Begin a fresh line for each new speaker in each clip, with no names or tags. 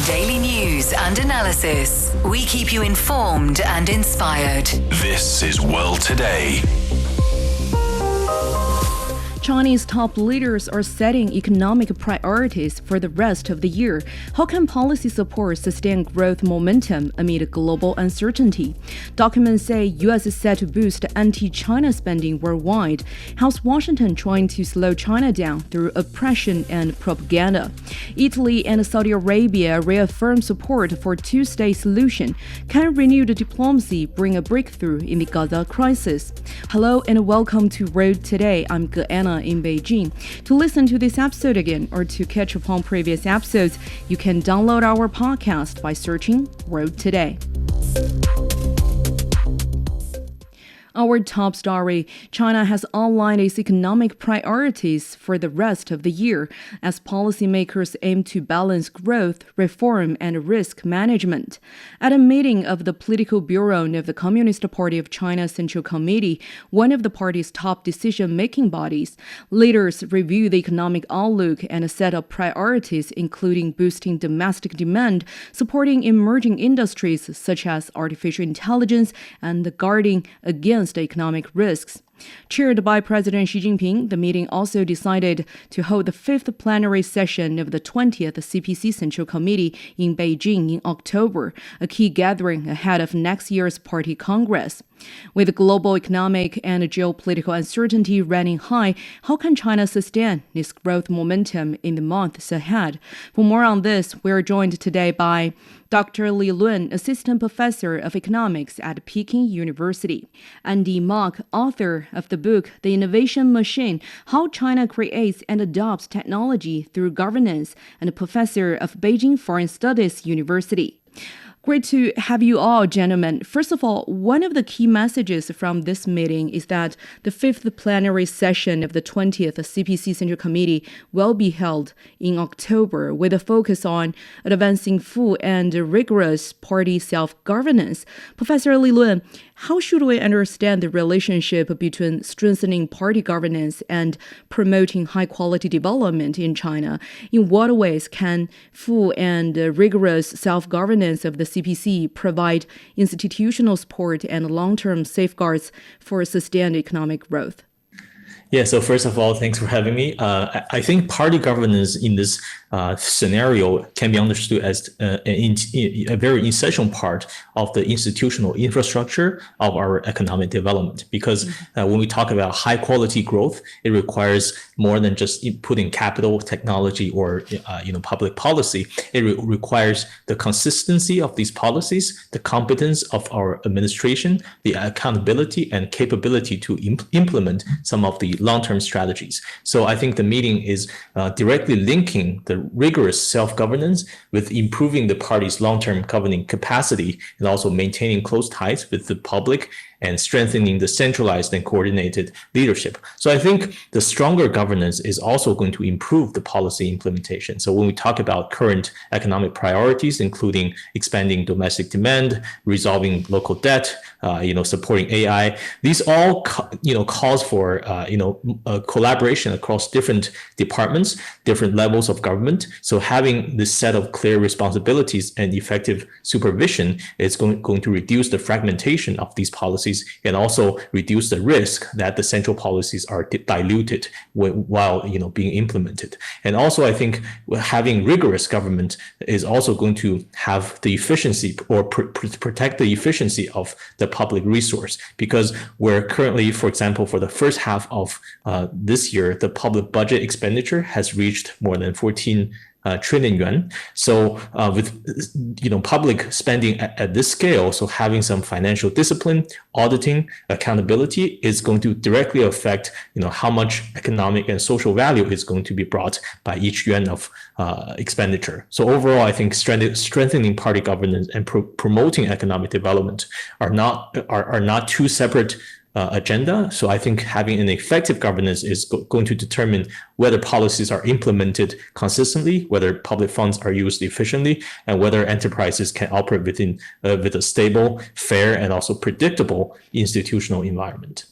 Daily news and analysis. We keep you informed and inspired.
This is World Today.
Chinese top leaders are setting economic priorities for the rest of the year. How can policy support sustain growth momentum amid global uncertainty? Documents say U.S. is set to boost anti-China spending worldwide. How's Washington trying to slow China down through oppression and propaganda? Italy and Saudi Arabia reaffirm support for two-state solution. Can renewed diplomacy bring a breakthrough in the Gaza crisis? Hello and welcome to World Today. I'm Gaana in Beijing. To listen to this episode again or to catch up on previous episodes, you can download our podcast by searching World Today. Our top story, China has outlined its economic priorities for the rest of the year as policymakers aim to balance growth, reform, and risk management. At a meeting of the Political Bureau of the Communist Party of China Central Committee, one of the party's top decision-making bodies, leaders reviewed the economic outlook and a set of priorities including boosting domestic demand, supporting emerging industries such as artificial intelligence, and guarding against economic risks. Chaired by President Xi Jinping, the meeting also decided to hold the fifth plenary session of the 20th CPC Central Committee in Beijing in October, a key gathering ahead of next year's party congress. With global economic and geopolitical uncertainty running high, how can China sustain this growth momentum in the months ahead? For more on this, we are joined today by Dr. Li Lun, Assistant Professor of Economics at Peking University, Andy Mok, author of the book The Innovation Machine: How China Creates and Adopts Technology Through Governance, and Professor of Beijing Foreign Studies University. Great to have you all, gentlemen. First of all, one of the key messages from this meeting is that the fifth plenary session of the 20th CPC Central Committee will be held in October with a focus on advancing full and rigorous party self-governance. Professor Li Lun, how should we understand the relationship between strengthening party governance and promoting high-quality development in China? In what ways can full and rigorous self-governance of the CPC provide institutional support and long-term safeguards for sustained economic growth?
Yeah, so first of all, thanks for having me. I think party governance in this scenario can be understood as a very essential part of the institutional infrastructure of our economic development. Because when we talk about high quality growth, it requires more than just putting capital, technology, or public policy. It requires the consistency of these policies, the competence of our administration, the accountability and capability to implement some of the long-term strategies. So I think the meeting is directly linking the rigorous self-governance with improving the party's long-term governing capacity and also maintaining close ties with the public and strengthening the centralized and coordinated leadership. So I think the stronger governance is also going to improve the policy implementation. So when we talk about current economic priorities, including expanding domestic demand, resolving local debt, supporting AI, these all calls for collaboration across different departments, different levels of government. So having this set of clear responsibilities and effective supervision is going to reduce the fragmentation of these policies and also reduce the risk that the central policies are diluted while being implemented. And also, I think having rigorous government is also going to have the efficiency or protect the efficiency of the public resource, because we're currently, for example, for the first half of this year, the public budget expenditure has reached more than 14 trillion yuan. So with public spending at this scale, so having some financial discipline, auditing, accountability is going to directly affect how much economic and social value is going to be brought by each yuan of expenditure. So overall, I think strengthening party governance and promoting economic development are not two separate agenda. So I think having an effective governance is going to determine whether policies are implemented consistently, whether public funds are used efficiently, and whether enterprises can operate with a stable, fair, and also predictable institutional environment.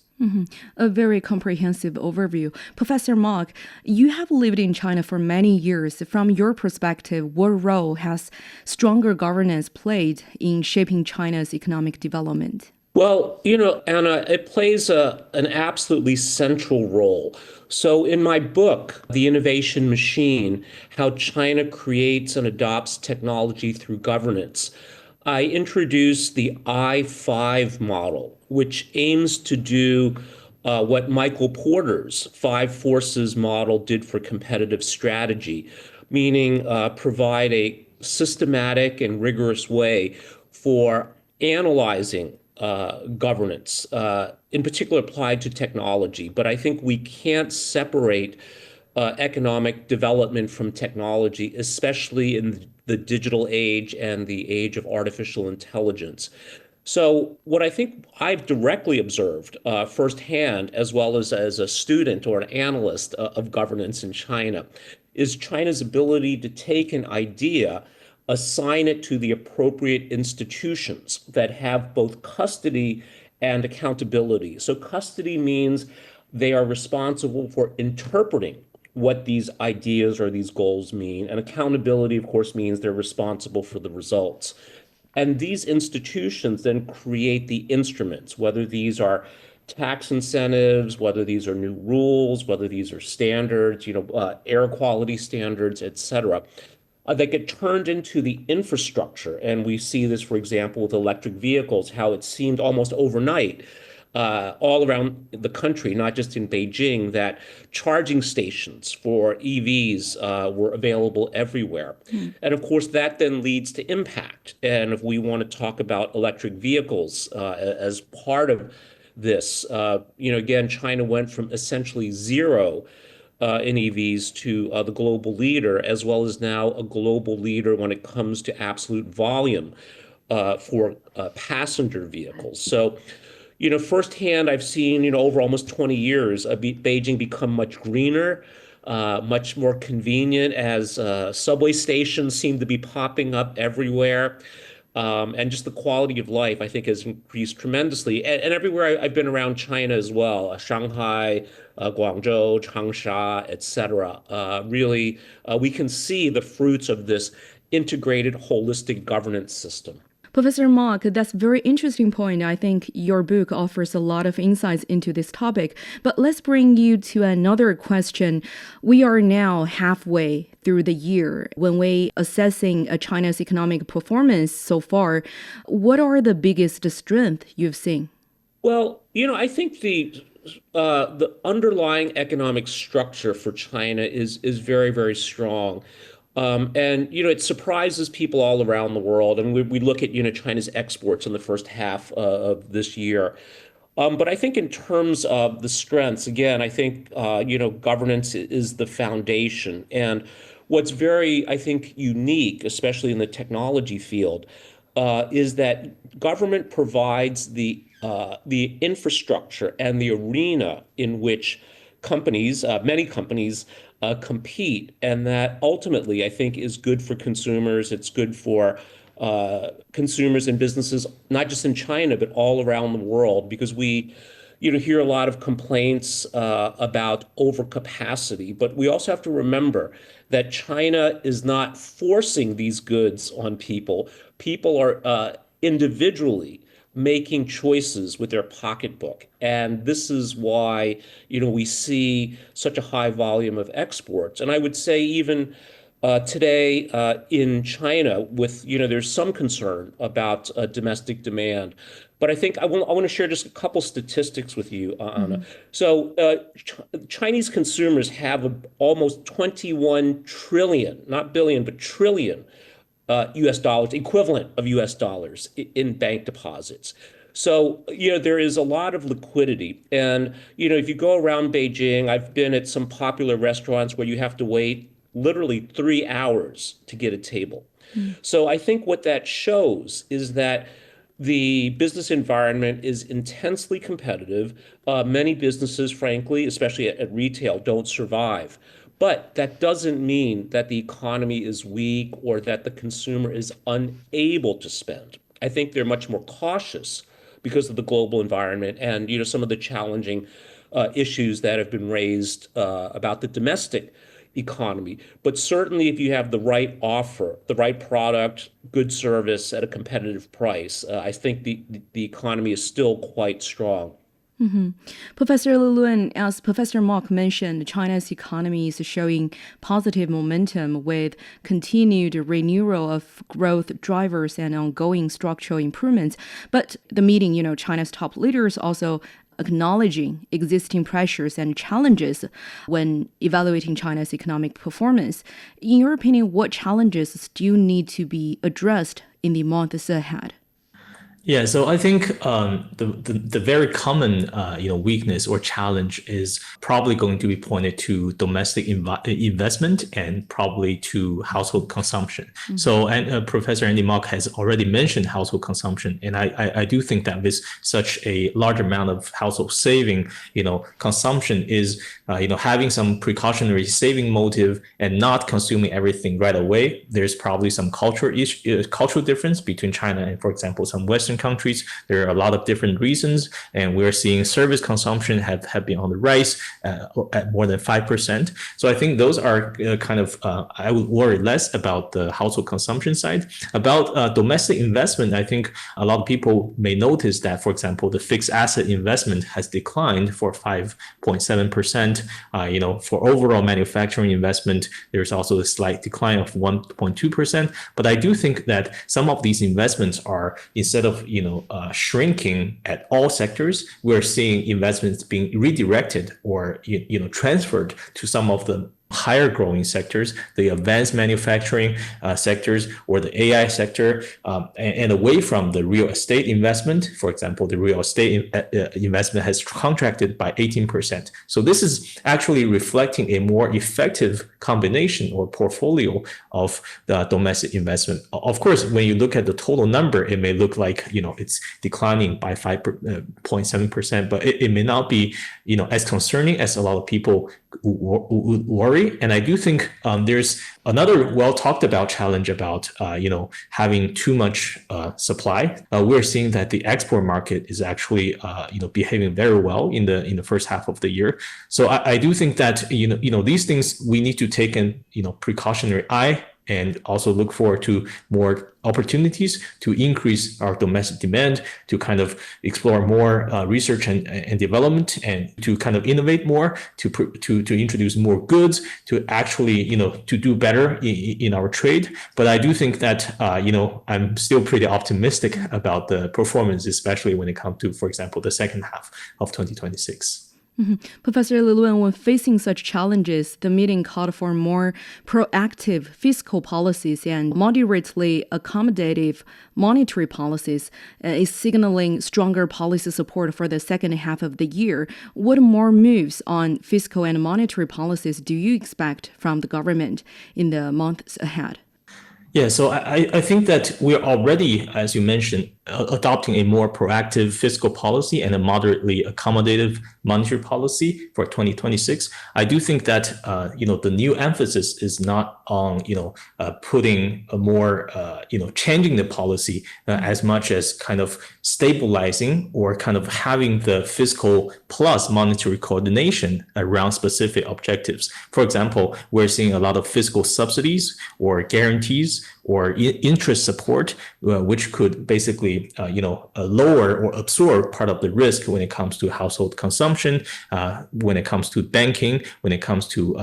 A very comprehensive overview. Professor Mark, you have lived in China for many years. From your perspective, what role has stronger governance played in shaping China's economic development?
Well, Anna, it plays an absolutely central role. So, in my book, The Innovation Machine: How China Creates and Adopts Technology Through Governance, I introduce the I-5 model, which aims to do what Michael Porter's Five Forces model did for competitive strategy, meaning provide a systematic and rigorous way for analyzing governance, in particular applied to technology. But I think we can't separate economic development from technology, especially in the digital age and the age of artificial intelligence. So, what I think I've directly observed firsthand, as well as a student or an analyst of governance in China, is China's ability to take an idea, assign it to the appropriate institutions that have both custody and accountability. So, custody means they are responsible for interpreting what these ideas or these goals mean. And accountability, of course, means they're responsible for the results. And these institutions then create the instruments, whether these are tax incentives, whether these are new rules, whether these are standards, air quality standards, et cetera, that get turned into the infrastructure. And we see this, for example, with electric vehicles, how it seemed almost overnight all around the country, not just in Beijing, that charging stations for EVs were available everywhere. And of course, that then leads to impact. And if we want to talk about electric vehicles as part of this, again, China went from essentially zero in EVs to the global leader, as well as now a global leader when it comes to absolute volume for passenger vehicles. So, firsthand, I've seen, over almost 20 years, Beijing become much greener, much more convenient as subway stations seem to be popping up everywhere. And just the quality of life, I think, has increased tremendously. And everywhere I've been around China as well, Shanghai, Guangzhou, Changsha, et cetera, really, we can see the fruits of this integrated, holistic governance system.
Professor Mark, that's a very interesting point. I think your book offers a lot of insights into this topic. But let's bring you to another question. We are now halfway through the year. When we assessing China's economic performance so far, what are the biggest strengths you've seen?
Well, I think the underlying economic structure for China is very, very strong. And it surprises people all around the world. And we look at China's exports in the first half of this year. But I think in terms of the strengths, again, I think governance is the foundation. And what's very, I think, unique, especially in the technology field, is that government provides the infrastructure and the arena in which many companies, compete, and that ultimately I think is good for consumers. It's good for consumers and businesses, not just in China, but all around the world, because we hear a lot of complaints about overcapacity. But we also have to remember that China is not forcing these goods on people. People are individually making choices with their pocketbook. And this is why, we see such a high volume of exports. And I would say even today in China, with, there's some concern about domestic demand. But I think I want to share just a couple statistics with you, Anna. So Chinese consumers have almost 21 trillion, not billion, but trillion US dollars, equivalent of US dollars in bank deposits. So, there is a lot of liquidity. And, if you go around Beijing, I've been at some popular restaurants where you have to wait literally 3 hours to get a table. So I think what that shows is that the business environment is intensely competitive. Many businesses, frankly, especially at retail, don't survive. But that doesn't mean that the economy is weak or that the consumer is unable to spend. I think they're much more cautious because of the global environment and some of the challenging issues that have been raised about the domestic economy. But certainly, if you have the right offer, the right product, good service at a competitive price, I think the economy is still quite strong.
Professor Luluan, as Professor Mark mentioned, China's economy is showing positive momentum with continued renewal of growth drivers and ongoing structural improvements. But the meeting, China's top leaders also acknowledging existing pressures and challenges when evaluating China's economic performance. In your opinion, what challenges still need to be addressed in the months ahead?
Yeah, so I think the very common weakness or challenge is probably going to be pointed to domestic investment and probably to household consumption. Mm-hmm. So, and Professor Andy Mok has already mentioned household consumption, and I do think that with such a large amount of household saving, consumption is having some precautionary saving motive and not consuming everything right away. There's probably some cultural difference between China and, for example, some Western countries. There are a lot of different reasons, and we're seeing service consumption have been on the rise at more than 5%. So I think those are I would worry less about the household consumption side. About domestic investment, I think a lot of people may notice that, for example, the fixed asset investment has declined for 5.7%. For overall manufacturing investment, there's also a slight decline of 1.2%. But I do think that some of these investments are, instead of shrinking at all sectors, we're seeing investments being redirected or transferred to some of the higher growing sectors, the advanced manufacturing sectors or the AI sector, and away from the real estate investment. For example, the real estate investment has contracted by 18%. So this is actually reflecting a more effective combination or portfolio of the domestic investment. Of course, when you look at the total number, it may look like, it's declining by 5.7%, but it may not be, as concerning as a lot of people would worry. And I do think there's another well talked about challenge about having too much supply. We're seeing that the export market is actually behaving very well in the first half of the year. So I do think that these things we need to take in precautionary eye and also look forward to more opportunities to increase our domestic demand, to kind of explore more research and development, and to kind of innovate more, to introduce more goods, to actually to do better in our trade. But I do think that I'm still pretty optimistic about the performance, especially when it comes to, for example, the second half of 2026.
Mm-hmm. Professor Luluan, when facing such challenges, the meeting called for more proactive fiscal policies and moderately accommodative monetary policies, is signaling stronger policy support for the second half of the year. What more moves on fiscal and monetary policies do you expect from the government in the months ahead?
Yeah, so I think that we're already, as you mentioned, adopting a more proactive fiscal policy and a moderately accommodative monetary policy for 2026. I do think that the new emphasis is not on putting a more changing the policy as much as kind of stabilizing or kind of having the fiscal plus monetary coordination around specific objectives. For example, we're seeing a lot of fiscal subsidies or guarantees or interest support, which could basically lower or absorb part of the risk when it comes to household consumption, when it comes to banking, when it comes to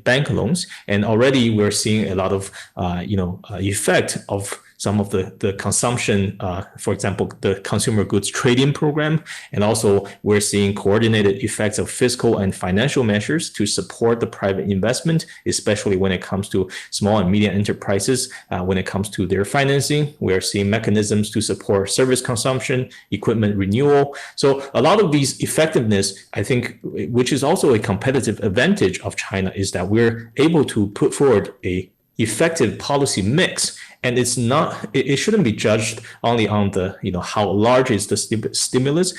bank loans. And already we're seeing a lot of effect of some of the consumption, for example, the consumer goods trade-in program. And also we're seeing coordinated effects of fiscal and financial measures to support the private investment, especially when it comes to small and medium enterprises. When it comes to their financing, we're seeing mechanisms to support service consumption, equipment renewal. So a lot of these effectiveness, I think, which is also a competitive advantage of China, is that we're able to put forward a effective policy mix And it's not, it shouldn't be judged only on the, how large is the stimulus.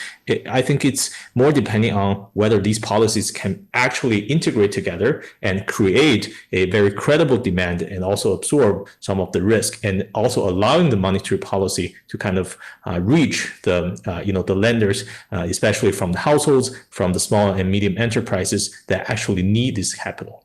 I think it's more depending on whether these policies can actually integrate together and create a very credible demand and also absorb some of the risk, and also allowing the monetary policy to kind of reach the lenders, especially from the households, from the small and medium enterprises that actually need this capital.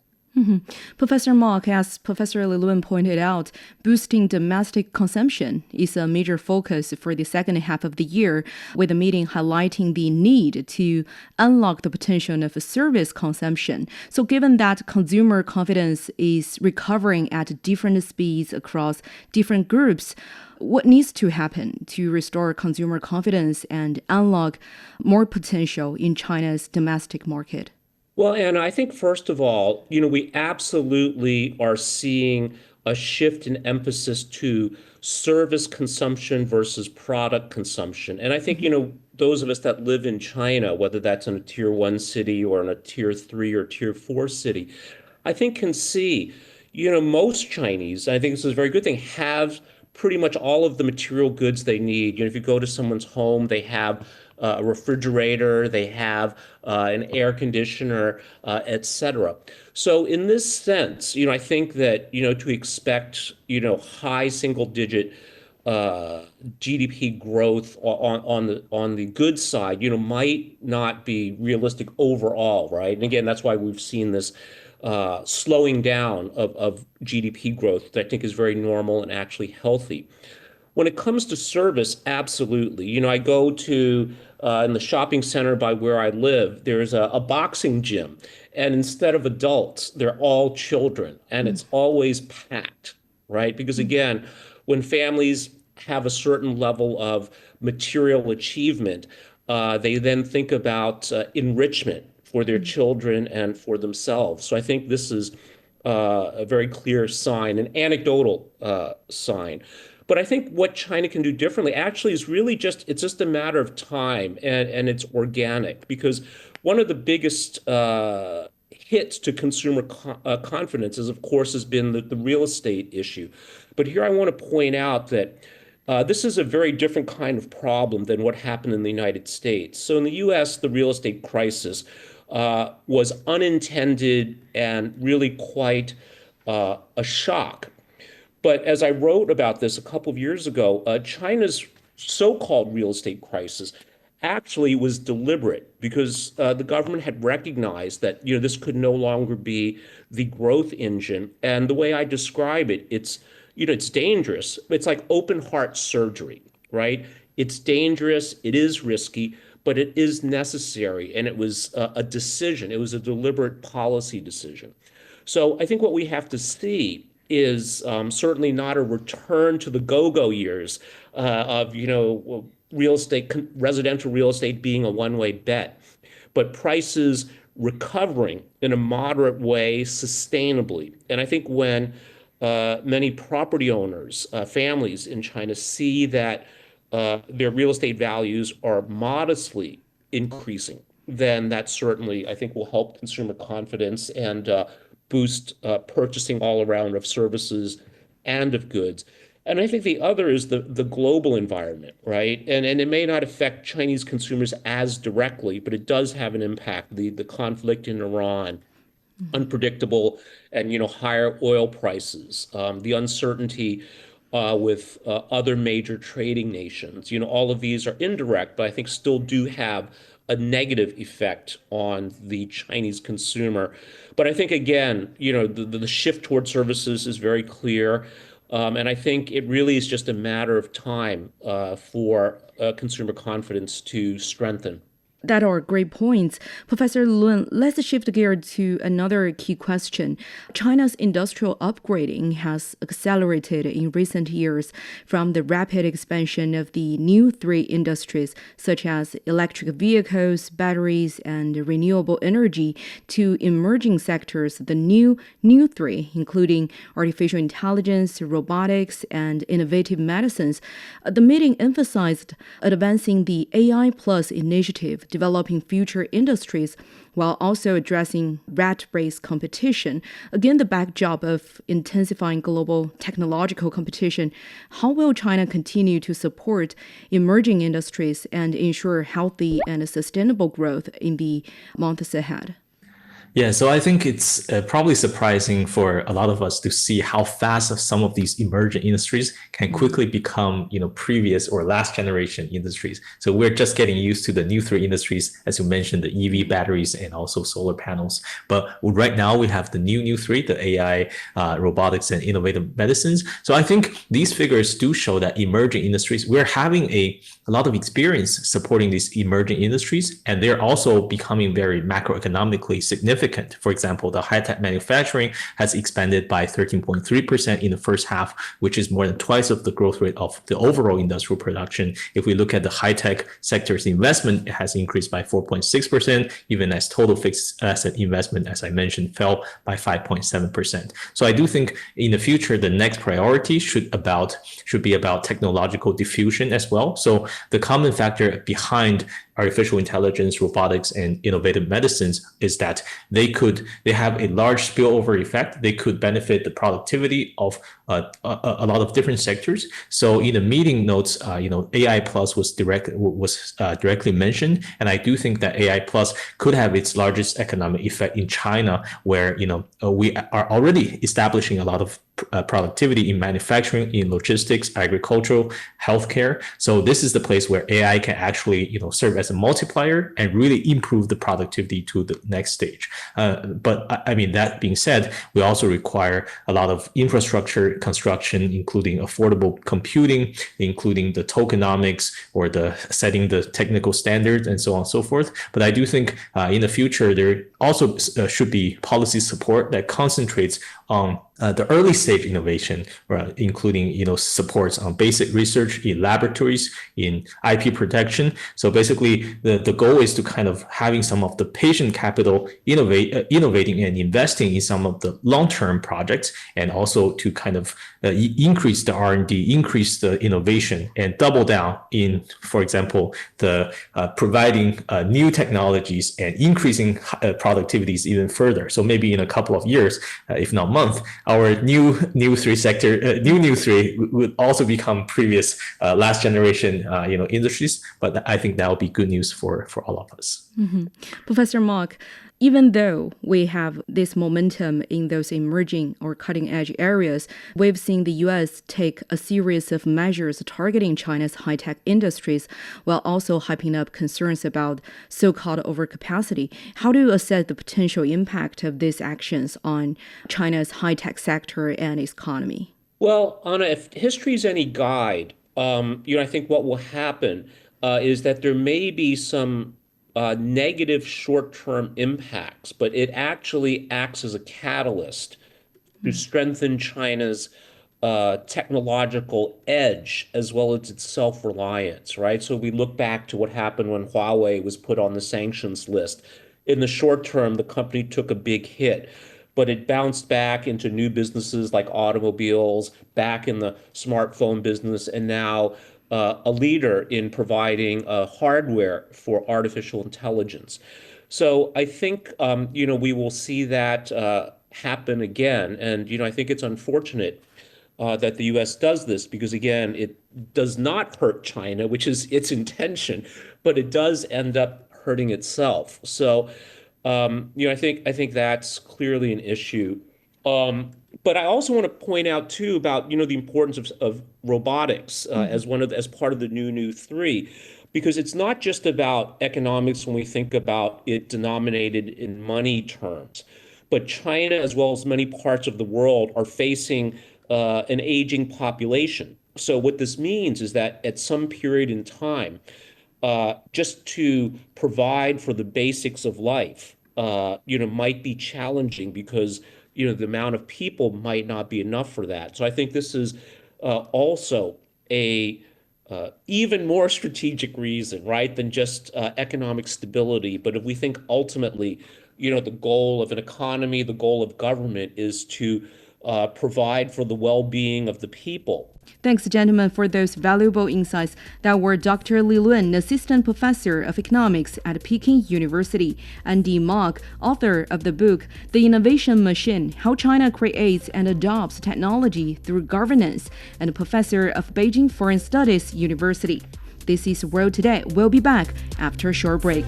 Professor Mark, as Professor Lilun pointed out, boosting domestic consumption is a major focus for the second half of the year, with the meeting highlighting the need to unlock the potential of service consumption. So given that consumer confidence is recovering at different speeds across different groups, what needs to happen to restore consumer confidence and unlock more potential in China's domestic market?
Well, Anna, I think first of all, we absolutely are seeing a shift in emphasis to service consumption versus product consumption. And I think, those of us that live in China, whether that's in a tier 1 city or in a tier 3 or tier 4 city, I think can see, most Chinese, I think this is a very good thing, have pretty much all of the material goods they need. If you go to someone's home, they have a refrigerator, they have an air conditioner, etc. So in this sense, I think that, to expect, high single-digit GDP growth on the goods side, might not be realistic overall, right? And again, that's why we've seen this slowing down of GDP growth that I think is very normal and actually healthy. When it comes to service, absolutely. I go to in the shopping center by where I live, there's a boxing gym. And instead of adults, they're all children. And it's always packed, right? Because again, when families have a certain level of material achievement, they then think about enrichment for their children and for themselves. So I think this is a very clear sign, an anecdotal sign. But I think what China can do differently actually is really it's just a matter of time, and it's organic, because one of the biggest hits to consumer confidence is, of course, has been the real estate issue. But here I want to point out that this is a very different kind of problem than what happened in the United States. So in the US, the real estate crisis was unintended and really quite a shock. But as I wrote about this a couple of years ago, China's so-called real estate crisis actually was deliberate, because the government had recognized that this could no longer be the growth engine. And the way I describe it, it's dangerous. It's like open heart surgery, right? It's dangerous, it is risky, but it is necessary. And it was a decision. It was a deliberate policy decision. So I think what we have to see is certainly not a return to the go-go years of, real estate, residential real estate being a one-way bet, but prices recovering in a moderate way sustainably. And I think when many property owners, families in China see that their real estate values are modestly increasing, then that certainly, I think, will help consumer confidence and boost purchasing all around of services and of goods. And I think the other is the global environment, right? And it may not affect Chinese consumers as directly, but it does have an impact. The conflict in Iran, unpredictable and higher oil prices, the uncertainty with other major trading nations. All of these are indirect, but I think still do have a negative effect on the Chinese consumer. But I think, again, the shift toward services is very clear. And I think it really is just a matter of time for consumer confidence to strengthen.
That are great points. Professor Lun, let's shift gear to another key question. China's industrial upgrading has accelerated in recent years, from the rapid expansion of the new three industries, such as electric vehicles, batteries, and renewable energy, to emerging sectors, the new three, including artificial intelligence, robotics, and innovative medicines. The meeting emphasized advancing the AI Plus initiative developing future industries while also addressing rat race competition. Again, the backdrop of intensifying global technological competition, how will China continue to support emerging industries and ensure healthy and sustainable growth in the months ahead?
Yeah, so I think it's probably surprising for a lot of us to see how fast some of these emerging industries can quickly become, previous or last generation industries. So we're just getting used to the new three industries, as you mentioned, the EV batteries and also solar panels. But right now we have the new three, the AI, robotics, and innovative medicines. So I think these figures do show that emerging industries, we're having a lot of experience supporting these emerging industries, and they're also becoming very macroeconomically significant. For example, the high-tech manufacturing has expanded by 13.3% in the first half, which is more than twice of the growth rate of the overall industrial production. If we look at the high-tech sector's investment, it has increased by 4.6%, even as total fixed asset investment, as I mentioned, fell by 5.7%. So I do think in the future, the next priority should be about technological diffusion as well. So the common factor behind artificial intelligence, robotics, and innovative medicines is that they have a large spillover effect. They could benefit the productivity of a lot of different sectors. So in the meeting notes, AI plus was directly mentioned, and I do think that AI plus could have its largest economic effect in China, where we are already establishing a lot of productivity in manufacturing, in logistics, agricultural, healthcare. So this is the place where AI can actually, serve as a multiplier and really improve the productivity to the next stage. But I mean, that being said, we also require a lot of infrastructure construction, including affordable computing, including the tokenomics or the setting the technical standards and so on and so forth. But I do think in the future, there also should be policy support that concentrates on the early stage innovation, including supports on basic research in laboratories, in IP protection. So basically, the goal is to kind of having some of the patient capital innovating and investing in some of the long-term projects, and also to kind of increase the R&D, increase the innovation, and double down in, for example, the providing new technologies and increasing productivities even further. So maybe in a couple of years, if not month, our new three would also become previous last generation industries. But I think that will be good news for all of us.
Mm-hmm. Professor Mark, even though we have this momentum in those emerging or cutting-edge areas, we've seen the U.S. take a series of measures targeting China's high-tech industries while also hyping up concerns about so-called overcapacity. How do you assess the potential impact of these actions on China's high-tech sector and its economy?
Well, Anna, if history is any guide, I think what will happen is that there may be some negative short-term impacts, but it actually acts as a catalyst to strengthen China's technological edge as well as its self-reliance, right? So we look back to what happened when Huawei was put on the sanctions list. In the short term, the company took a big hit, but it bounced back into new businesses like automobiles, back in the smartphone business, and now a leader in providing hardware for artificial intelligence. So I think, we will see that happen again. And, I think it's unfortunate that the U.S. does this because, again, it does not hurt China, which is its intention, but it does end up hurting itself. So, I think that's clearly an issue. But I also want to point out too about the importance of robotics as part of the new three, because it's not just about economics when we think about it denominated in money terms, but China as well as many parts of the world are facing an aging population. So what this means is that at some period in time, just to provide for the basics of life, might be challenging because the amount of people might not be enough for that. So I think this is also a even more strategic reason, right, than just economic stability. But if we think ultimately, the goal of an economy, the goal of government is to provide for the well-being of the people.
Thanks, gentlemen, for those valuable insights. That were Dr. Li Lun, Assistant Professor of Economics at Peking University, and Di Mok, author of the book The Innovation Machine: How China Creates and Adopts Technology Through Governance, and Professor of Beijing Foreign Studies University. This is World Today. We'll be back after a short break.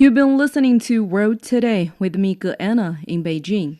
You've been listening to World Today with me, Anna, in Beijing.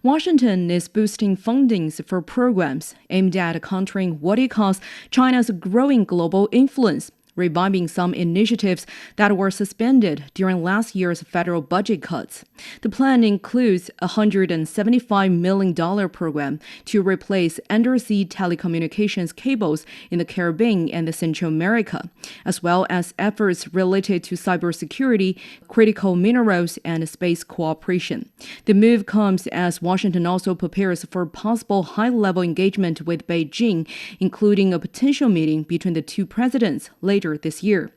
Washington is boosting fundings for programs aimed at countering what it calls China's growing global influence, reviving some initiatives that were suspended during last year's federal budget cuts. The plan includes a $175 million program to replace undersea telecommunications cables in the Caribbean and Central America, as well as efforts related to cybersecurity, critical minerals, and space cooperation. The move comes as Washington also prepares for possible high-level engagement with Beijing, including a potential meeting between the two presidents later this year.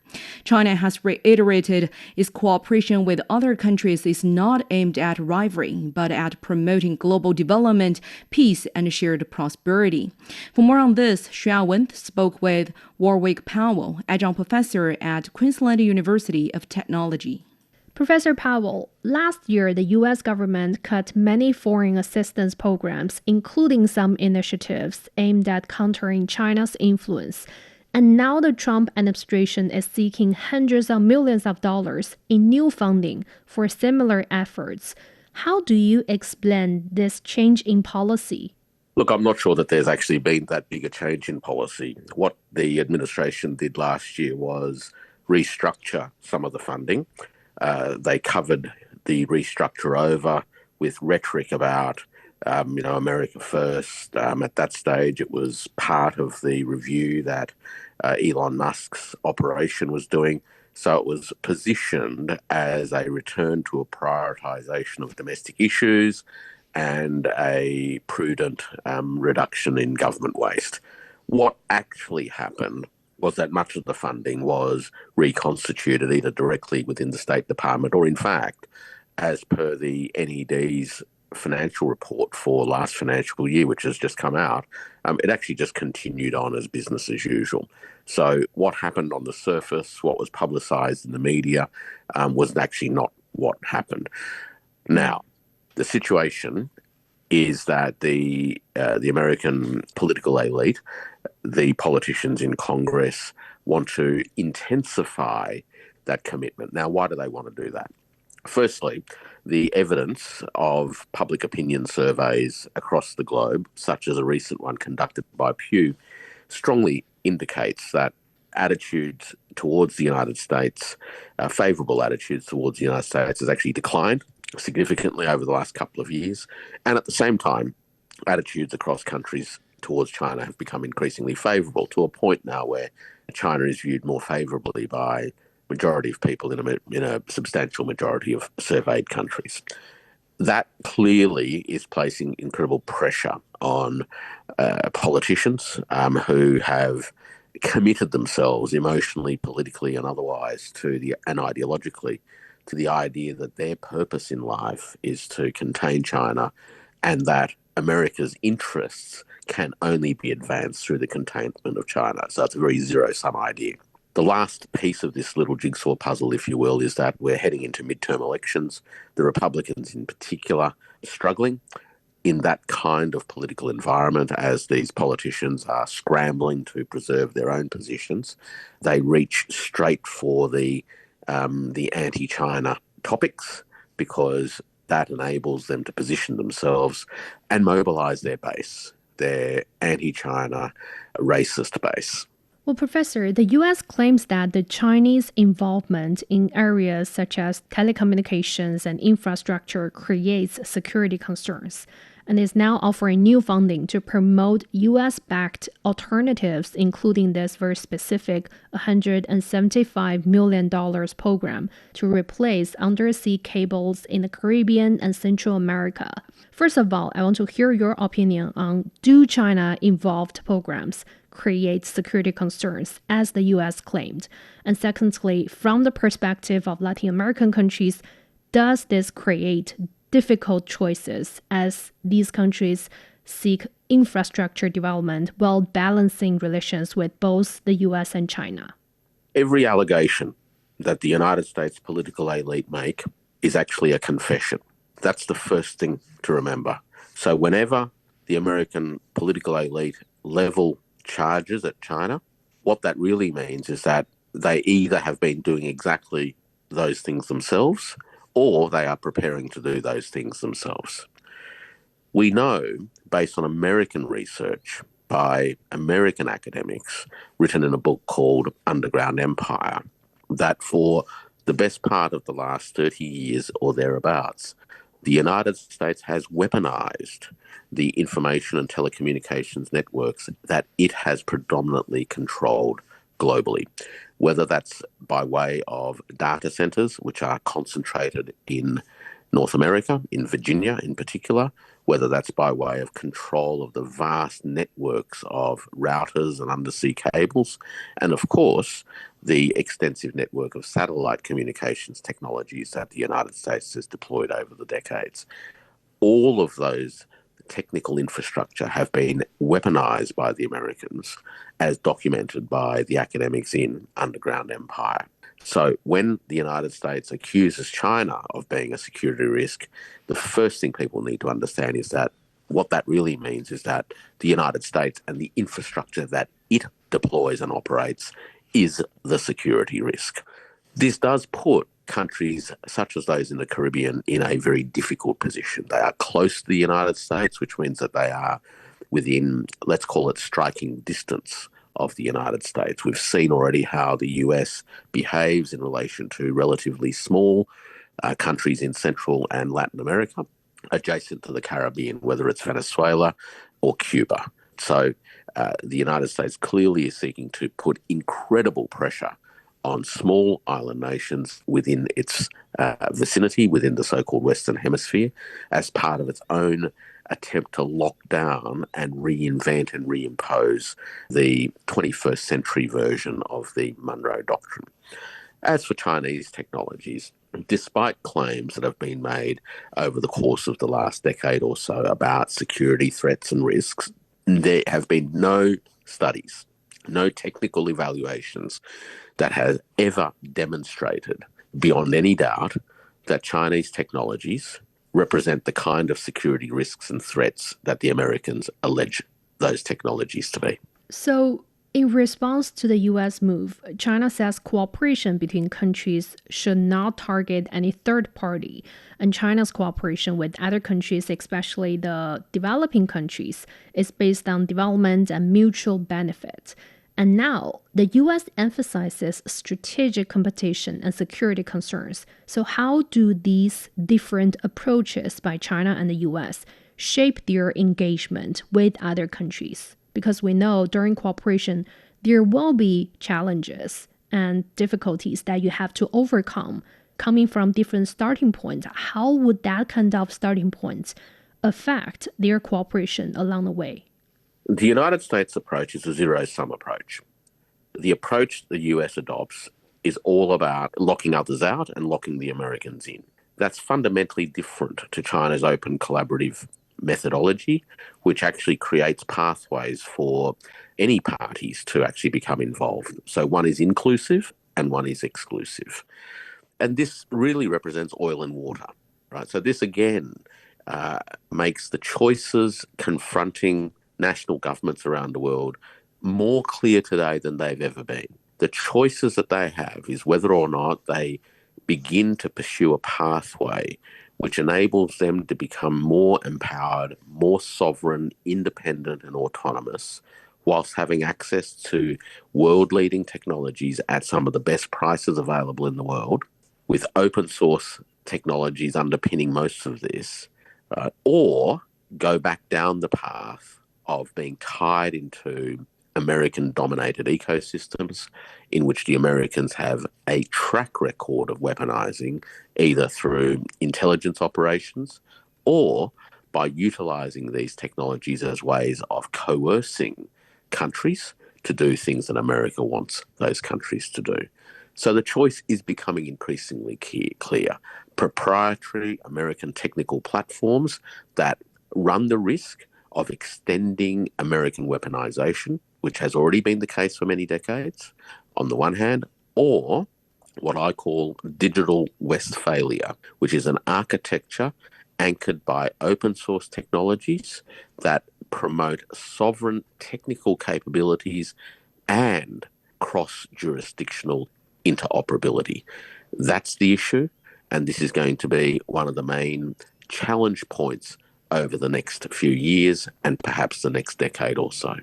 China has reiterated its cooperation with other countries is not aimed at rivalry, but at promoting global development, peace, and shared prosperity. For more on this, Xue Wen spoke with Warwick Powell, adjunct professor at Queensland University of Technology.
Professor Powell, last year the U.S. government cut many foreign assistance programs, including some initiatives aimed at countering China's influence. And now the Trump administration is seeking hundreds of millions of dollars in new funding for similar efforts. How do you explain this change in policy?
Look, I'm not sure that there's actually been that big a change in policy. What the administration did last year was restructure some of the funding. They covered the restructure over with rhetoric about America first. At that stage, it was part of the review that Elon Musk's operation was doing. So it was positioned as a return to a prioritization of domestic issues and a prudent reduction in government waste. What actually happened was that much of the funding was reconstituted either directly within the State Department or, in fact, as per the NED's financial report for last financial year, which has just come out, it actually just continued on as business as usual. So what happened on the surface, what was publicized in the media, was actually not what happened. Now, the situation is that the American political elite, the politicians in Congress, want to intensify that commitment. Now, why do they want to do that? Firstly, the evidence of public opinion surveys across the globe, such as a recent one conducted by Pew, strongly indicates that attitudes towards the United States, favourable attitudes towards the United States, has actually declined significantly over the last couple of years. And at the same time, attitudes across countries towards China have become increasingly favourable, to a point now where China is viewed more favourably by majority of people in a substantial majority of surveyed countries. That clearly is placing incredible pressure on politicians who have committed themselves emotionally, politically, and otherwise and ideologically to the idea that their purpose in life is to contain China, and that America's interests can only be advanced through the containment of China. So it's a very zero-sum idea. The last piece of this little jigsaw puzzle, if you will, is that we're heading into midterm elections. The Republicans in particular are struggling in that kind of political environment as these politicians are scrambling to preserve their own positions. They reach straight for the anti-China topics because that enables them to position themselves and mobilise their base, their anti-China racist base.
Well, Professor, the U.S. claims that the Chinese involvement in areas such as telecommunications and infrastructure creates security concerns. and is now offering new funding to promote U.S.-backed alternatives, including this very specific $175 million program to replace undersea cables in the Caribbean and Central America. First of all, I want to hear your opinion on, do China-involved programs create security concerns, as the U.S. claimed? And secondly, from the perspective of Latin American countries, does this create difficult choices as these countries seek infrastructure development while balancing relations with both the U.S. and China?
Every allegation that the United States political elite make is actually a confession. That's the first thing to remember. So whenever the American political elite level charges at China, what that really means is that they either have been doing exactly those things themselves, or they are preparing to do those things themselves. We know, based on American research by American academics, written in a book called Underground Empire, that for the best part of the last 30 years or thereabouts, the United States has weaponized the information and telecommunications networks that it has predominantly controlled globally, whether that's by way of data centers, which are concentrated in North America, in Virginia in particular, whether that's by way of control of the vast networks of routers and undersea cables, and of course, the extensive network of satellite communications technologies that the United States has deployed over the decades. All of those technical infrastructure have been weaponized by the Americans, as documented by the academics in Underground Empire. So when the United States accuses China of being a security risk, the first thing people need to understand is that what that really means is that the United States and the infrastructure that it deploys and operates is the security risk. This does put countries such as those in the Caribbean in a very difficult position. They are close to the United States, which means that they are within, let's call it, striking distance of the United States. We've seen already how the US behaves in relation to relatively small countries in Central and Latin America, adjacent to the Caribbean, whether it's Venezuela or Cuba. So the United States clearly is seeking to put incredible pressure on small island nations within its vicinity, within the so-called Western Hemisphere, as part of its own attempt to lock down and reinvent and reimpose the 21st century version of the Monroe Doctrine. As for Chinese technologies, despite claims that have been made over the course of the last decade or so about security threats and risks, there have been no studies, no technical evaluations that has ever demonstrated beyond any doubt that Chinese technologies represent the kind of security risks and threats that the Americans allege those technologies to be.
So, in response to the U.S. move, China says cooperation between countries should not target any third party, and China's cooperation with other countries, especially the developing countries, is based on development and mutual benefit. And now, the U.S. emphasizes strategic competition and security concerns. So how do these different approaches by China and the U.S. shape their engagement with other countries? Because we know during cooperation, there will be challenges and difficulties that you have to overcome coming from different starting points. How would that kind of starting points affect their cooperation along the way?
The United States approach is a zero-sum approach. The approach the US adopts is all about locking others out and locking the Americans in. That's fundamentally different to China's open collaborative methodology, which actually creates pathways for any parties to actually become involved. So one is inclusive and one is exclusive. And this really represents oil and water, right? So this again makes the choices confronting national governments around the world more clear today than they've ever been. The choices that they have is whether or not they begin to pursue a pathway which enables them to become more empowered, more sovereign, independent and autonomous, whilst having access to world-leading technologies at some of the best prices available in the world, with open source technologies underpinning most of this, or go back down the path of being tied into American-dominated ecosystems in which the Americans have a track record of weaponizing, either through intelligence operations or by utilizing these technologies as ways of coercing countries to do things that America wants those countries to do. So the choice is becoming increasingly clear. Proprietary American technical platforms that run the risk of extending American weaponization, which has already been the case for many decades, on the one hand, or what I call digital Westphalia, which is an architecture anchored by open source technologies that promote sovereign technical capabilities and cross-jurisdictional interoperability. That's the issue, and this is going to be one of the main challenge points over the next few years and perhaps the next decade or so.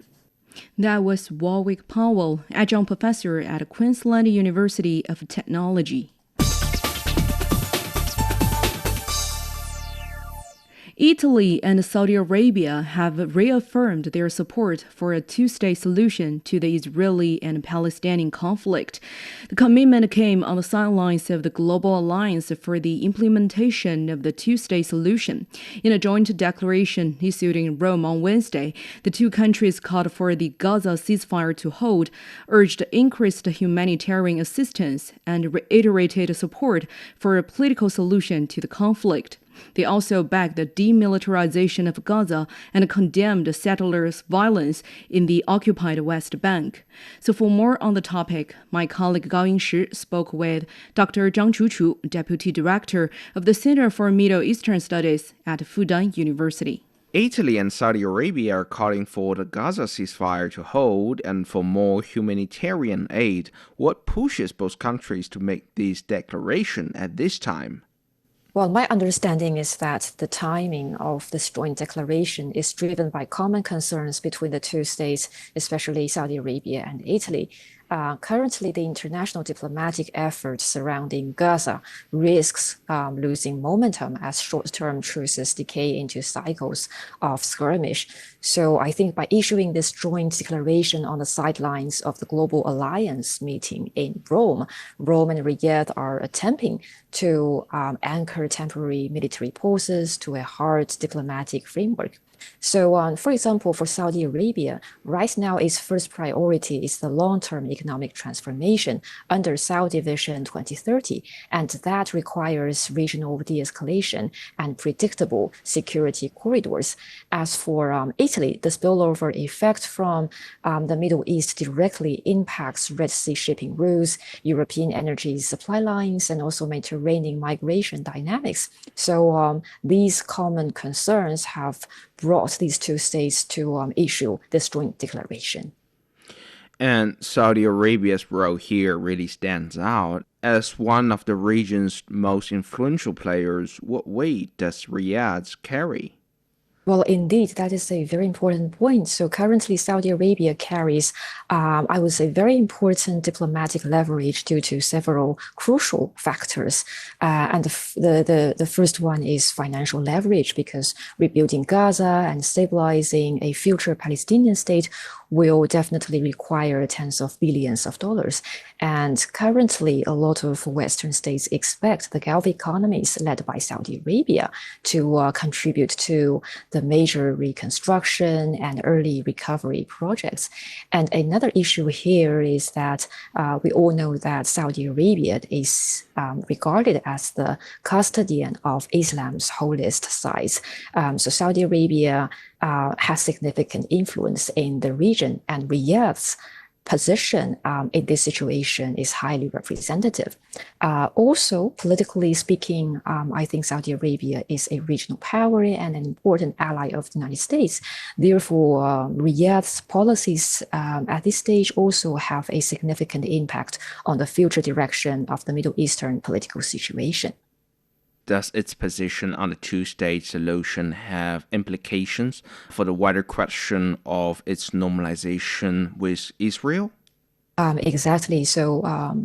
That was Warwick Powell, adjunct professor at Queensland University of Technology. Italy and Saudi Arabia have reaffirmed their support for a two-state solution to the Israeli and Palestinian conflict. The commitment came on the sidelines of the Global Alliance for the Implementation of the Two-State Solution. In a joint declaration issued in Rome on Wednesday, the two countries called for the Gaza ceasefire to hold, urged increased humanitarian assistance, and reiterated support for a political solution to the conflict. They also backed the demilitarization of Gaza and condemned settlers' violence in the occupied West Bank. So for more on the topic, my colleague Gao Yingshi spoke with Dr. Zhang Chuchu, Deputy Director of the Center for Middle Eastern Studies at Fudan University.
Italy and Saudi Arabia are calling for the Gaza ceasefire to hold and for more humanitarian aid. What pushes both countries to make this declaration at this time?
Well, my understanding is that the timing of this joint declaration is driven by common concerns between the two states, especially Saudi Arabia and Italy. Currently, the international diplomatic effort surrounding Gaza risks losing momentum as short-term truces decay into cycles of skirmish. So I think by issuing this joint declaration on the sidelines of the Global Alliance meeting in Rome, Rome and Riyadh are attempting to anchor temporary military pauses to a hard diplomatic framework. So, for example, for Saudi Arabia, right now its first priority is the long-term economic transformation under Saudi Vision 2030, and that requires regional de-escalation and predictable security corridors. As for Italy, the spillover effect from the Middle East directly impacts Red Sea shipping routes, European energy supply lines, and also Mediterranean migration dynamics. So these common concerns have brought these two states to issue this joint declaration.
And Saudi Arabia's role here really stands out. As one of the region's most influential players, what weight does Riyadh carry?
Well, indeed, that is a very important point. So currently, Saudi Arabia carries, I would say, very important diplomatic leverage due to several crucial factors. And the first one is financial leverage, because rebuilding Gaza and stabilizing a future Palestinian state will definitely require tens of billions of dollars. And currently, a lot of Western states expect the Gulf economies led by Saudi Arabia to contribute to the major reconstruction and early recovery projects. And another issue here is that we all know that Saudi Arabia is regarded as the custodian of Islam's holiest sites. So Saudi Arabia has significant influence in the region, and Riyadh's position in this situation is highly representative. Also, politically speaking, I think Saudi Arabia is a regional power and an important ally of the United States. Therefore, Riyadh's policies at this stage also have a significant impact on the future direction of the Middle Eastern political situation.
Does its position on the two-state solution have implications for the wider question of its normalization with Israel?
Exactly. So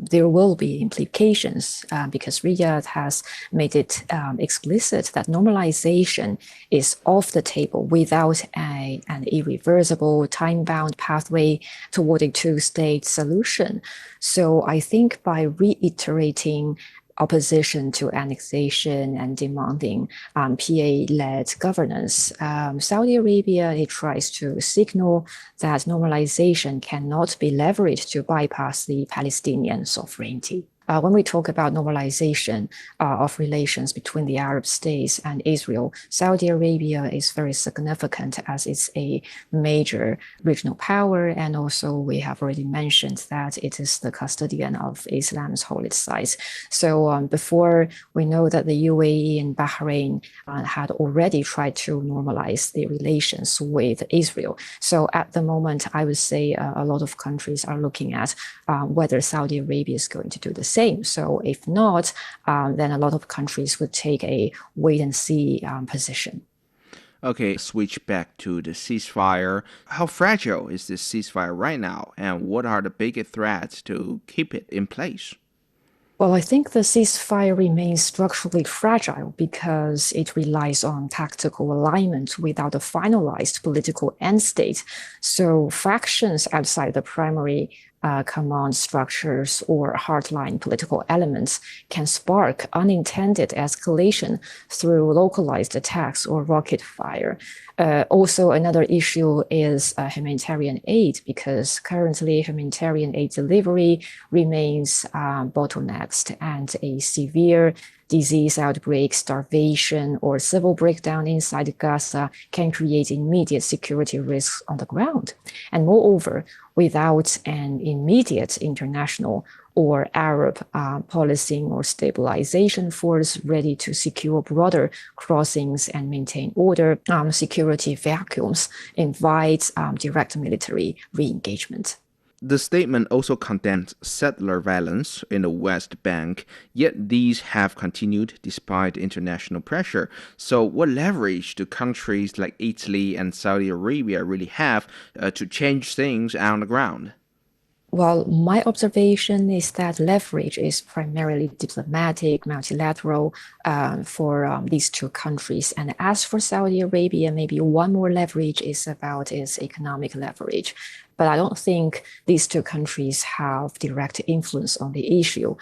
there will be implications because Riyadh has made it explicit that normalization is off the table without an irreversible, time-bound pathway toward a two-state solution. So I think by reiterating opposition to annexation and demanding PA-led governance, Saudi Arabia, it tries to signal that normalization cannot be leveraged to bypass the Palestinian sovereignty. When we talk about normalization of relations between the Arab states and Israel, Saudi Arabia is very significant as it's a major regional power. And also, we have already mentioned that it is the custodian of Islam's holy sites. So before we know that the UAE and Bahrain had already tried to normalize the relations with Israel. So at the moment, I would say a lot of countries are looking at whether Saudi Arabia is going to do the same. So if not, then a lot of countries would take a wait-and-see position.
Okay, switch back to the ceasefire. How fragile is this ceasefire right now, and what are the biggest threats to keep it in place?
Well, I think the ceasefire remains structurally fragile because it relies on tactical alignment without a finalized political end state. So fractions outside the primary command structures or hardline political elements can spark unintended escalation through localized attacks or rocket fire. Also, another issue is humanitarian aid, because currently humanitarian aid delivery remains bottlenecked, and a severe disease outbreak, starvation, or civil breakdown inside Gaza can create immediate security risks on the ground. And moreover, without an immediate international or Arab policing or stabilization force ready to secure broader crossings and maintain order, security vacuums invite direct military re-engagement.
The statement also condemns settler violence in the West Bank, yet these have continued despite international pressure. So what leverage do countries like Italy and Saudi Arabia really have to change things on the ground?
Well, my observation is that leverage is primarily diplomatic, multilateral for these two countries. And as for Saudi Arabia, maybe one more leverage is about its economic leverage. But I don't think these two countries have direct influence on the issue.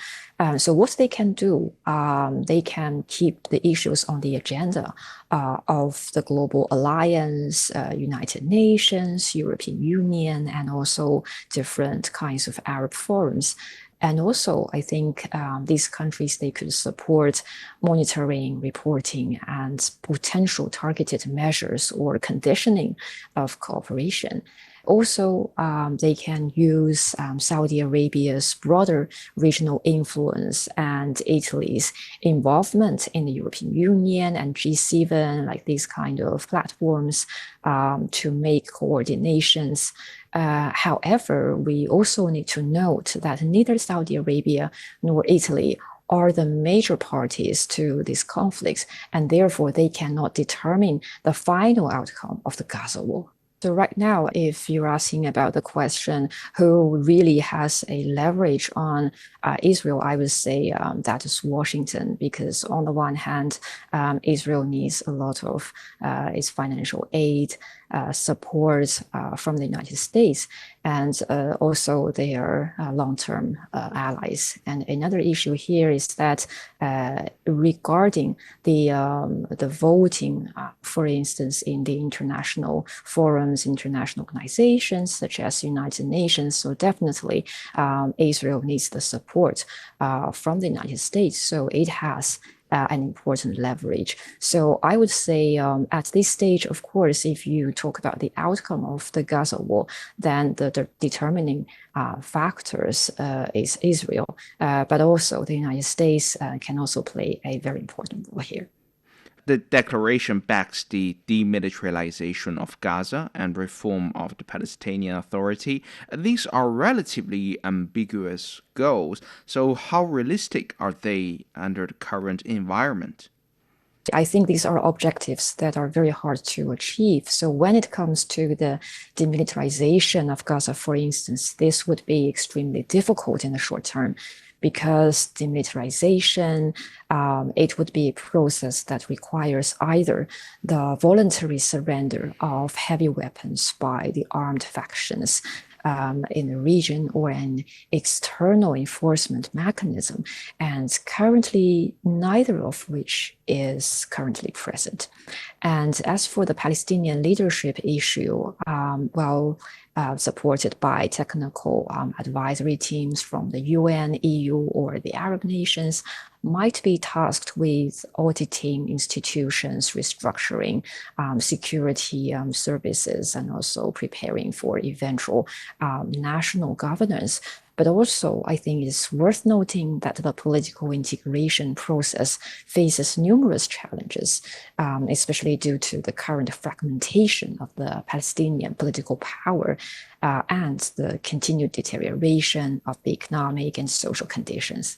So what they can do, they can keep the issues on the agenda of the global alliance, United Nations, European Union, and also different kinds of Arab forums. And also, I think these countries, they could support monitoring, reporting, and potential targeted measures or conditioning of cooperation. Also, they can use Saudi Arabia's broader regional influence and Italy's involvement in the European Union and G7, like these kind of platforms, to make coordinations. However, we also need to note that neither Saudi Arabia nor Italy are the major parties to this conflict, and therefore they cannot determine the final outcome of the Gaza war. So right now, if you're asking about the question, who really has a leverage on Israel, I would say that is Washington, because on the one hand, Israel needs a lot of its financial aid, support from the United States, and also they are long-term allies. And another issue here is that regarding the voting, for instance, in the international forums, international organizations such as United Nations, so definitely Israel needs the support from the United States. So it has an important leverage. So I would say at this stage, of course, if you talk about the outcome of the Gaza war, then the determining factors is Israel, but also the United States can also play a very important role here.
The declaration backs the demilitarization of Gaza and reform of the Palestinian Authority. These are relatively ambiguous goals, so how realistic are they under the current environment?
I think these are objectives that are very hard to achieve. So when it comes to the demilitarization of Gaza, for instance, this would be extremely difficult in the short term because demilitarization, it would be a process that requires either the voluntary surrender of heavy weapons by the armed factions in the region or an external enforcement mechanism. And currently, neither of which is currently present. And as for the Palestinian leadership issue, supported by technical advisory teams from the UN, EU, or the Arab nations, might be tasked with auditing institutions, restructuring security services, and also preparing for eventual national governance. But also, I think it's worth noting that the political integration process faces numerous challenges, especially due to the current fragmentation of the Palestinian political power and the continued deterioration of the economic and social conditions.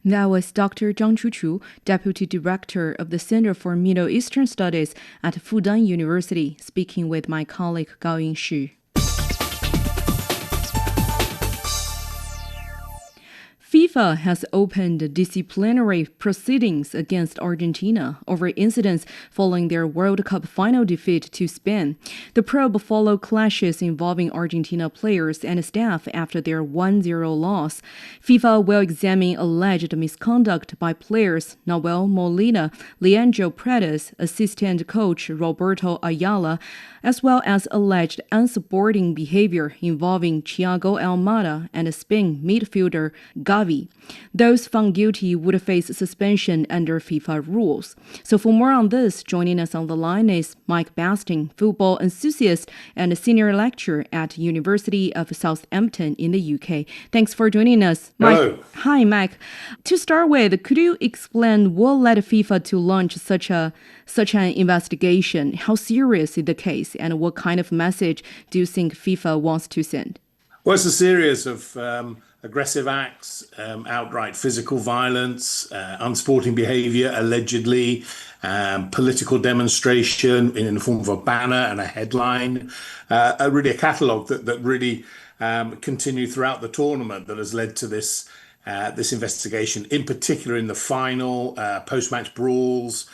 That was Dr. Zhang Chuchu, Deputy Director of the Center for Middle Eastern Studies at Fudan University, speaking with my colleague Gao Yingshi. FIFA has opened disciplinary proceedings against Argentina over incidents following their World Cup final defeat to Spain. The probe followed clashes involving Argentina players and staff after their 1-0 loss. FIFA will examine alleged misconduct by players Nahuel Molina, Leandro Paredes, assistant coach Roberto Ayala, as well as alleged unsupporting behavior involving Thiago Almada and Spain midfielder Gavi. Those found guilty would face suspension under FIFA rules. So for more on this, joining us on the line is Mike Basting, football enthusiast and senior lecturer at University of Southampton in the UK. Thanks for joining us.
Hello.
Mike. Hi, Mike. To start with, could you explain what led FIFA to launch such an investigation? How serious is the case, and what kind of message do you think FIFA wants to send?
Well, it's a series of aggressive acts, outright physical violence, unsporting behavior, allegedly, political demonstration in the form of a banner and a headline, really a catalogue that really continued throughout the tournament that has led to this investigation, in particular in the final, post-match brawls,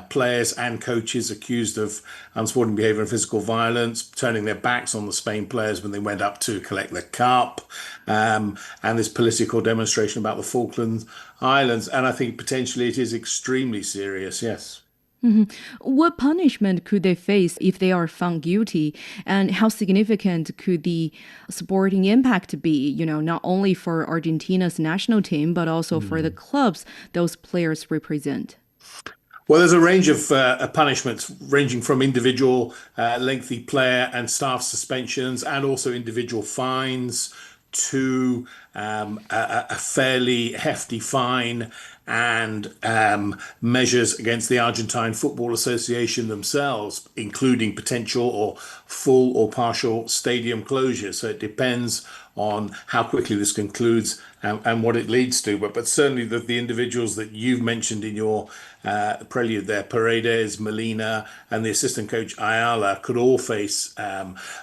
players and coaches accused of unsporting behaviour and physical violence, turning their backs on the Spain players when they went up to collect the cup, and this political demonstration about the Falkland Islands. And I think potentially it is extremely serious, yes.
Mm-hmm. What punishment could they face if they are found guilty? And how significant could the sporting impact be, not only for Argentina's national team, but also for the clubs those players represent?
Well, there's a range of punishments ranging from individual lengthy player and staff suspensions and also individual fines to a fairly hefty fine and measures against the Argentine Football Association themselves, including potential or full or partial stadium closure. So it depends on how quickly this concludes and what it leads to. But certainly the individuals that you've mentioned in your prelude there, Paredes, Molina, and the assistant coach Ayala, could all face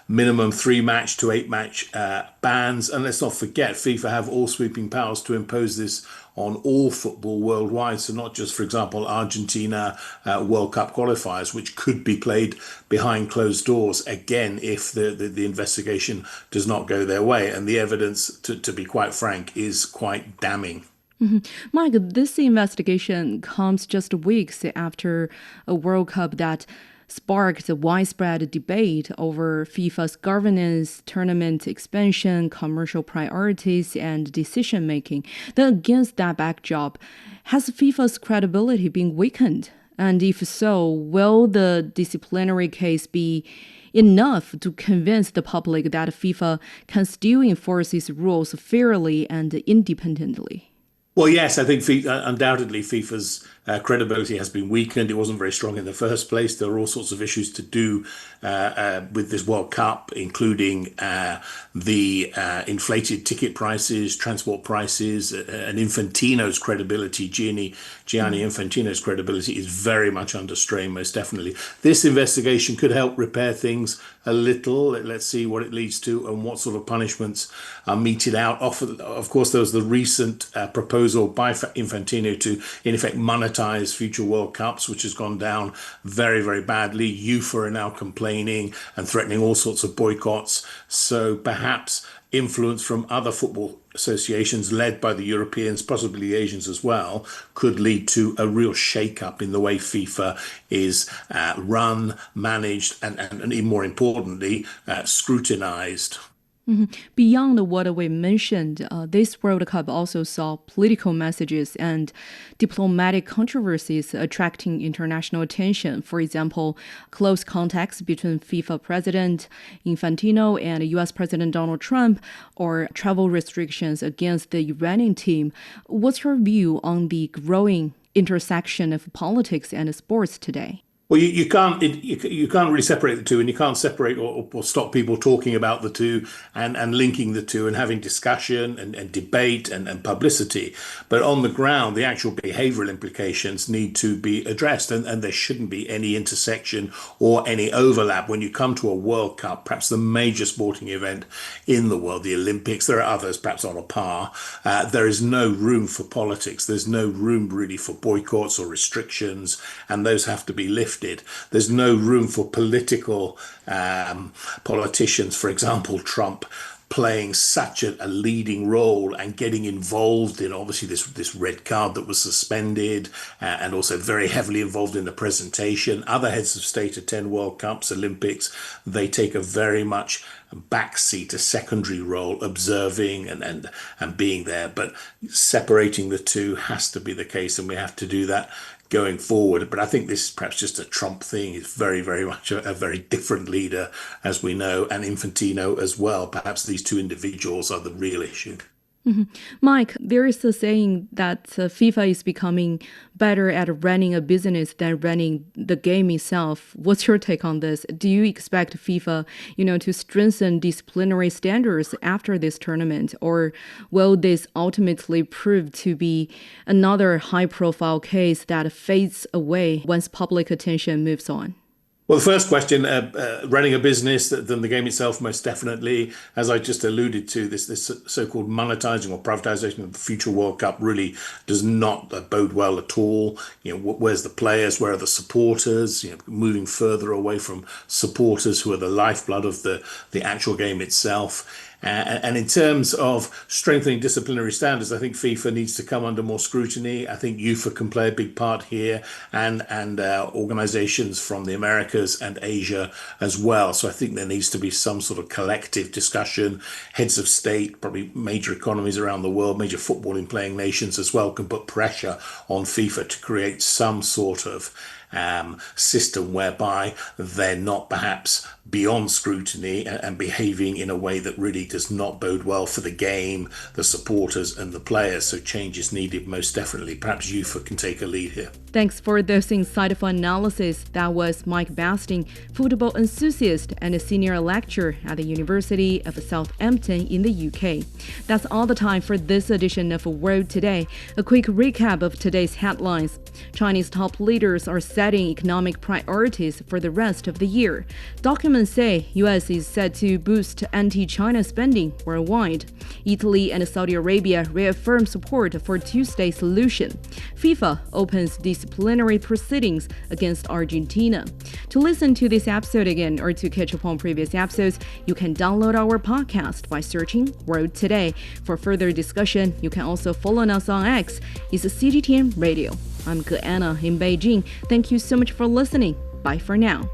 minimum 3-match to 8-match bans. And let's not forget, FIFA have all sweeping powers to impose this on all football worldwide. So not just, for example, Argentina World Cup qualifiers, which could be played behind closed doors, again, if the investigation does not go their way. And the evidence, to be quite frank, is quite damning.
Mm-hmm. Mike, this investigation comes just weeks after a World Cup that sparked a widespread debate over FIFA's governance, tournament expansion, commercial priorities, and decision-making. Then against that backdrop, has FIFA's credibility been weakened? And if so, will the disciplinary case be enough to convince the public that FIFA can still enforce its rules fairly and independently?
Well, yes, I think undoubtedly FIFA's credibility has been weakened. It wasn't very strong in the first place. There are all sorts of issues to do with this World Cup, including the inflated ticket prices, transport prices, and Infantino's credibility, Gianni Infantino's credibility is very much under strain, most definitely. This investigation could help repair things a little. Let's see what it leads to and what sort of punishments are meted out. Of course, there was the recent proposal by Infantino to, in effect, monetize future World Cups, which has gone down very, very badly. UEFA are now complaining and threatening all sorts of boycotts. So perhaps influence from other football associations led by the Europeans, possibly the Asians as well, could lead to a real shake-up in the way FIFA is run, managed, and even more importantly, scrutinized.
Beyond what we mentioned, this World Cup also saw political messages and diplomatic controversies attracting international attention. For example, close contacts between FIFA President Infantino and US President Donald Trump, or travel restrictions against the Iranian team. What's your view on the growing intersection of politics and sports today?
Well, you can't really separate the two, and you can't separate or stop people talking about the two and linking the two and having discussion and debate and publicity. But on the ground, the actual behavioral implications need to be addressed, and there shouldn't be any intersection or any overlap. When you come to a World Cup, perhaps the major sporting event in the world, the Olympics, there are others perhaps on a par, there is no room for politics. There's no room really for boycotts or restrictions, and those have to be lifted. There's no room for political politicians, for example, Trump, playing such a leading role and getting involved in obviously this red card that was suspended, and also very heavily involved in the presentation. Other heads of state attend World Cups, Olympics. They take a very much backseat, a secondary role, observing and being there. But separating the two has to be the case, and we have to do that going forward. But I think this is perhaps just a Trump thing. He's very, very much a very different leader, as we know, and Infantino as well. Perhaps these two individuals are the real issue.
Mike, there is a saying that FIFA is becoming better at running a business than running the game itself. What's your take on this? Do you expect FIFA, to strengthen disciplinary standards after this tournament, or will this ultimately prove to be another high-profile case that fades away once public attention moves on?
Well, the first question, running a business, than the game itself, most definitely. As I just alluded to, this so-called monetizing or privatization of the future World Cup really does not bode well at all. Where's the players? Where are the supporters? Moving further away from supporters who are the lifeblood of the actual game itself. And in terms of strengthening disciplinary standards, I think FIFA needs to come under more scrutiny. I think UEFA can play a big part here, and organizations from the Americas and Asia as well. So I think there needs to be some sort of collective discussion. Heads of state, probably major economies around the world, major footballing playing nations as well, can put pressure on FIFA to create some sort of system whereby they're not perhaps beyond scrutiny and behaving in a way that really does not bode well for the game, the supporters and the players. So change is needed, most definitely. Perhaps UEFA can take a lead here.
Thanks for those insightful analysis. That was Mike Basting, football enthusiast and a senior lecturer at the University of Southampton in the UK. That's all the time for this edition of World Today. A quick recap of today's headlines. Chinese top leaders are setting economic priorities for the rest of the year. Documents say U.S. is set to boost anti-China spending worldwide. Italy and Saudi Arabia reaffirm support for Tuesday solution. FIFA opens disciplinary proceedings against Argentina. To listen to this episode again or to catch up on previous episodes, you can download our podcast by searching World Today. For further discussion, you can also follow us on X. It's CGTN Radio. I'm Anna in Beijing. Thank you so much for listening. Bye for now.